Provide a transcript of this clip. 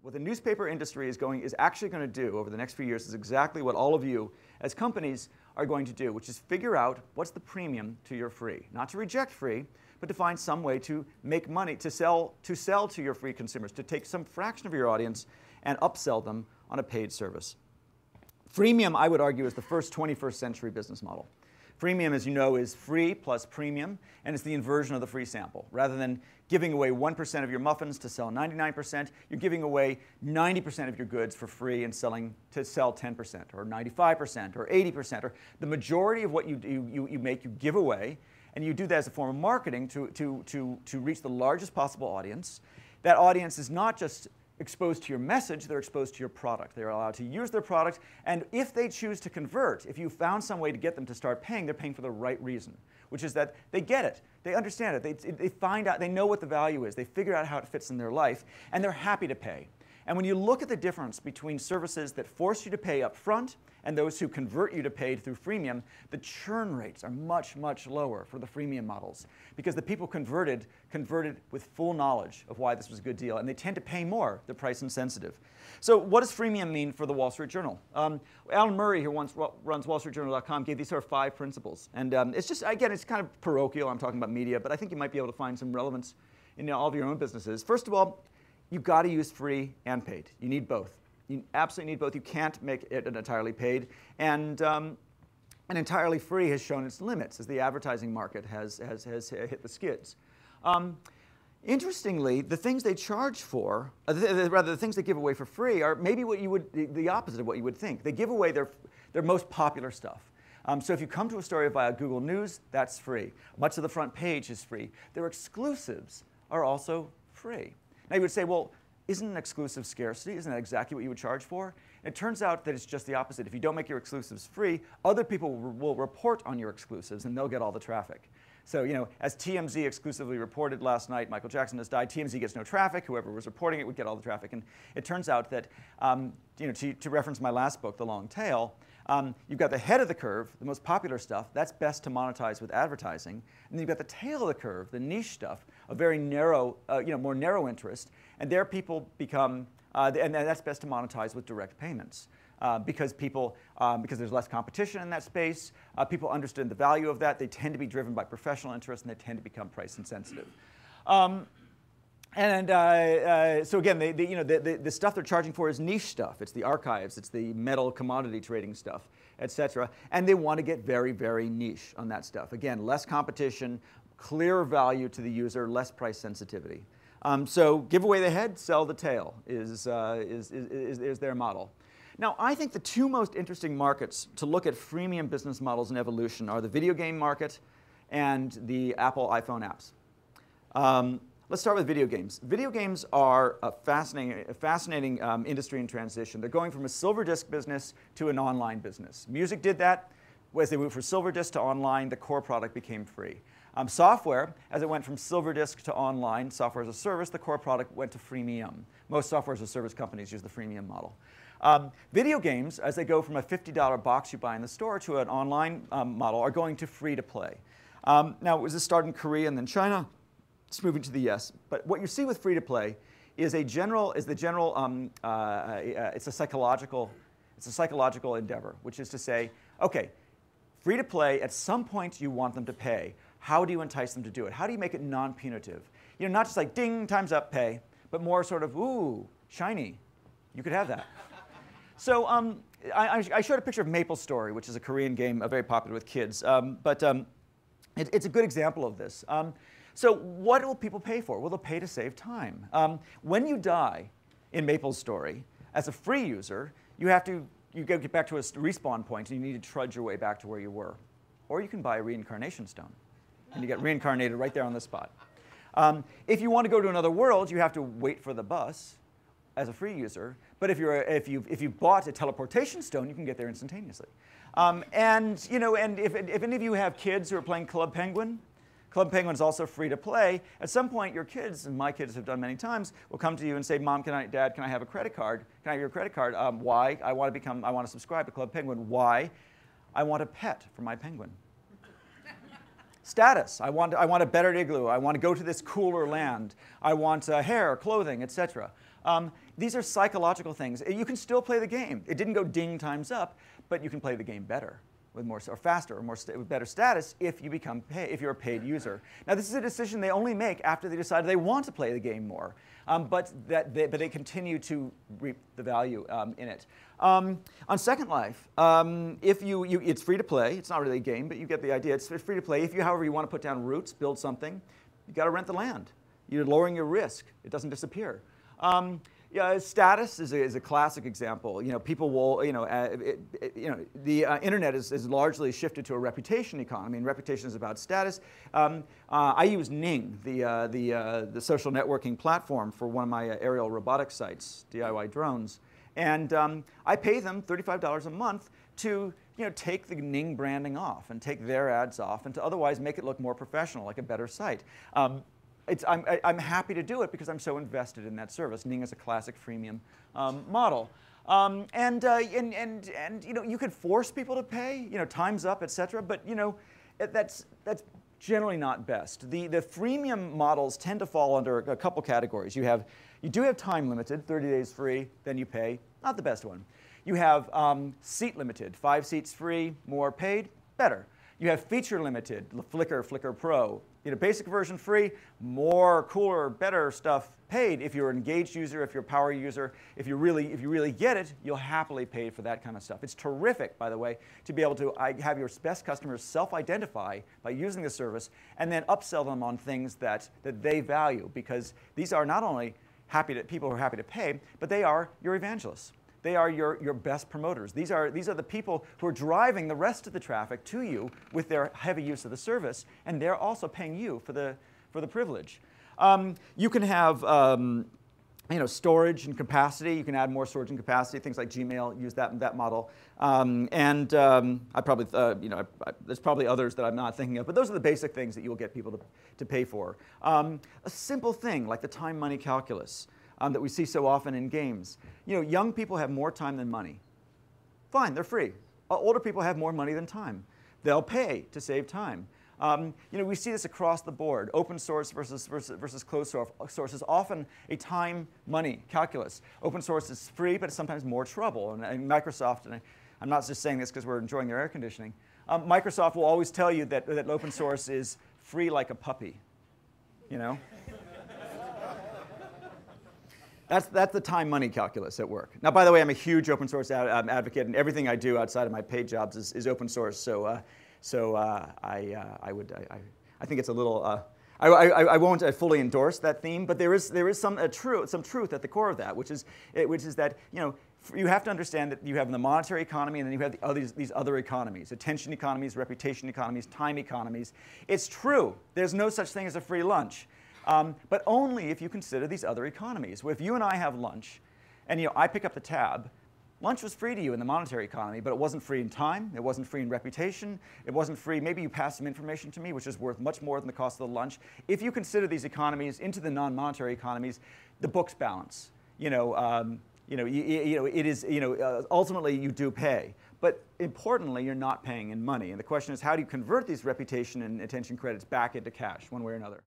What the newspaper industry is actually going to do over the next few years is exactly what all of you as companies are going to do, which is figure out what's the premium to your free. Not to reject free, but to find some way to make money, to sell to your free consumers, to take some fraction of your audience and upsell them on a paid service. Freemium, I would argue, is the first 21st century business model. Freemium, as you know, is free plus premium, and it's the inversion of the free sample. Rather than giving away 1% of your muffins to sell 99%, you're giving away 90% of your goods for free and to sell 10%, or 95%, or 80%, or the majority of what you make, you give away, and you do that as a form of marketing to reach the largest possible audience. That audience is not just exposed to your message, they're exposed to your product. They're allowed to use their product, and if they choose to convert, if you found some way to get them to start paying, they're paying for the right reason, which is that they get it, they understand it, they find out, they know what the value is, they figure out how it fits in their life, and they're happy to pay. And when you look at the difference between services that force you to pay up front and those who convert you to paid through freemium, the churn rates are much, much lower for the freemium models because the people converted with full knowledge of why this was a good deal, and they tend to pay more. They're price insensitive. So what does freemium mean for the Wall Street Journal? Alan Murray, who runs WallStreetJournal.com, gave these sort of 5 principles. And it's just, again, it's kind of parochial. I'm talking about media, but I think you might be able to find some relevance in all of your own businesses. First of all, you've got to use free and paid. You need both. You absolutely need both. You can't make it an entirely paid. And entirely free has shown its limits as the advertising market has hit the skids. Interestingly, the things they charge for, rather the things they give away for free, are maybe the opposite of what you would think. They give away their most popular stuff. So if you come to a story via Google News, that's free. Much of the front page is free. Their exclusives are also free. Now you would say, well, isn't an exclusive scarcity? Isn't that exactly what you would charge for? It turns out that it's just the opposite. If you don't make your exclusives free, other people will report on your exclusives, and they'll get all the traffic. So, as TMZ exclusively reported last night, Michael Jackson has died. TMZ gets no traffic. Whoever was reporting it would get all the traffic. And it turns out that, to reference my last book, The Long Tail, you've got the head of the curve, the most popular stuff. That's best to monetize with advertising. And then you've got the tail of the curve, the niche stuff, a very narrow, more narrow interest. And there people become, and that's best to monetize with direct payments. Because there's less competition in that space, people understand the value of that. They tend to be driven by professional interest, and they tend to become price insensitive. So again, the stuff they're charging for is niche stuff. It's the archives, it's the metal commodity trading stuff, et cetera. And they want to get very, very niche on that stuff. Again, less competition, clearer value to the user, less price sensitivity. So give away the head, sell the tail is their model. Now, I think the 2 most interesting markets to look at freemium business models in evolution are the video game market and the Apple iPhone apps. Let's start with video games. Video games are a fascinating industry in transition. They're going from a silver disc business to an online business. Music did that. As they moved from silver disc to online, the core product became free. Software, as it went from silver disc to online, software as a service, the core product went to freemium. Most software as a service companies use the freemium model. Video games, as they go from a $50 box you buy in the store to an online model, are going to free to play. Now, this started in Korea and then China. It's moving to the US. But what you see with free to play is it's a psychological endeavor, which is to say, okay, free to play, at some point you want them to pay. How do you entice them to do it? How do you make it non-punitive? Not just like ding, time's up, pay, but more sort of, ooh, shiny. You could have that. So I showed a picture of MapleStory, which is a Korean game very popular with kids. It's a good example of this. So what will people pay for? Well, they'll pay to save time. When you die in MapleStory, as a free user, you get back to a respawn point, and you need to trudge your way back to where you were. Or you can buy a reincarnation stone, and you get reincarnated right there on the spot. If you want to go to another world, you have to wait for the bus as a free user. But if you bought a teleportation stone, you can get there instantaneously. And if any of you have kids who are playing Club Penguin is also free to play. At some point, your kids, and my kids have done many times, will come to you and say, Mom, Dad, can I have a credit card? Can I have your credit card? Why? I want to subscribe to Club Penguin. Why? I want a pet for my penguin. Status. I want a better igloo. I want to go to this cooler land. I want hair, clothing, etc. These are psychological things. You can still play the game. It didn't go ding times up, but you can play the game better, with more or faster, or with better status if you if you're a paid user. Now, this is a decision they only make after they decide they want to play the game more, but they continue to reap the value in it. On Second Life, it's free to play. It's not really a game, but you get the idea. It's free to play. If you, however, you want to put down roots, build something, you got to rent the land. You're lowering your risk. It doesn't disappear. Yeah, status is a classic example. People will, the internet is largely shifted to a reputation economy, and reputation is about status. I use 9n, the social networking platform for one of my aerial robotics sites, DIY drones, and I pay them $35 a month to take the 9n branding off and take their ads off, and to otherwise make it look more professional, like a better site. I'm happy to do it because I'm so invested in that service. 9n is a classic freemium model. You could force people to pay, time's up, etc. But that's generally not best. The freemium models tend to fall under a couple categories. You do have time limited, 30 days free, then you pay. Not the best one. You have seat limited, 5 seats free, more paid, better. You have feature limited, Flickr Pro. Basic version free, more cooler, better stuff paid. If you're an engaged user, if you're a power user, if you really get it, you'll happily pay for that kind of stuff. It's terrific, by the way, to be able to have your best customers self-identify by using the service and then upsell them on things that they value, because these are not only people who are happy to pay, but they are your evangelists. They are your best promoters. These are the people who are driving the rest of the traffic to you with their heavy use of the service, and they're also paying you for the privilege. You can have storage and capacity. You can add more storage and capacity. Things like Gmail use that model. I probably there's probably others that I'm not thinking of, but those are the basic things that you will get people to pay for. A simple thing like the time-money calculus. That we see so often in games. Young people have more time than money. Fine, they're free. Older people have more money than time. They'll pay to save time. We see this across the board. Open source versus closed source is often a time-money calculus. Open source is free, but it's sometimes more trouble. And Microsoft, and I'm not just saying this because we're enjoying their air conditioning, Microsoft will always tell you that open source is free like a puppy. That's the time-money calculus at work. Now, by the way, I'm a huge open source advocate, and everything I do outside of my paid jobs is open source. So I think it's a little. I won't fully endorse that theme, but there is some truth at the core of that, which is that you have to understand that you have the monetary economy, and then you have these other economies: attention economies, reputation economies, time economies. It's true. There's no such thing as a free lunch. But only if you consider these other economies. If you and I have lunch, and I pick up the tab, lunch was free to you in the monetary economy, but it wasn't free in time, it wasn't free in reputation, it wasn't free, maybe you passed some information to me, which is worth much more than the cost of the lunch. If you consider these economies into the non-monetary economies, the books balance. Ultimately you do pay. But importantly, you're not paying in money. And the question is, how do you convert these reputation and attention credits back into cash, one way or another?